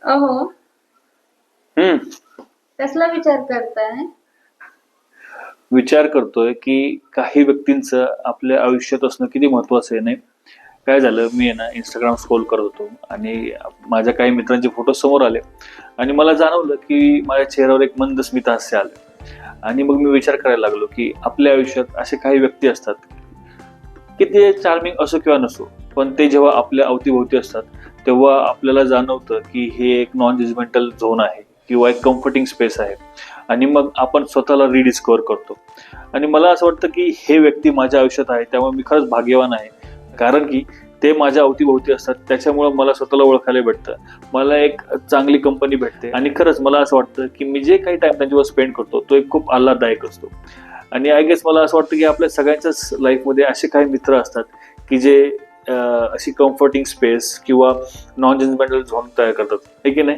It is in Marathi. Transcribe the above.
अहो, हम्म. कसला विचार करताय? विचार करतोय की काही व्यक्तींचं आपल्या आयुष्यात असणं किती महत्वाचं आहे. नाही, काय झालं, मी आहे ना इंस्टाग्राम स्क्रोल करत होतो आणि माझ्या काही मित्रांचे फोटो समोर आले आणि मला जाणवलं की माझ्या चेहऱ्यावर एक मंद स्मित हास्य आलं. आणि मग मी विचार करायला लागलो की आपल्या आयुष्यात असे काही व्यक्ती असतात की ते चार्मिंग असो किंवा नसो, पण ते जेव्हा आपल्या अवतीभोवती असतात तेव्हा आपल्याला जाणवतं की हे एक नॉन जजमेंटल झोन आहे किंवा एक कम्फर्टिंग स्पेस आहे. आणि मग आपण स्वतःला रिडिस्कवर करतो. आणि मला असं वाटतं की हे व्यक्ती माझ्या आयुष्यात आहे त्यामुळे मी खरंच भाग्यवान आहे, कारण की ते माझ्या अवतीभोवती असतात. त्याच्यामुळे मला स्वतःला ओळखायला भेटतं, मला एक चांगली कंपनी भेटते आणि खरंच मला असं वाटतं की मी जे काही टाइम त्यांच्यावर स्पेंड करतो तो एक खूप आल्हाददायक असतो. आणि आय गेस मला असं वाटतं की आपल्या सगळ्यांच्याच लाईफमध्ये असे काही मित्र असतात की जे अशी कम्फर्टिंग स्पेस किंवा नॉन जजमेंटल झोन तयार करतात, हे की नाही?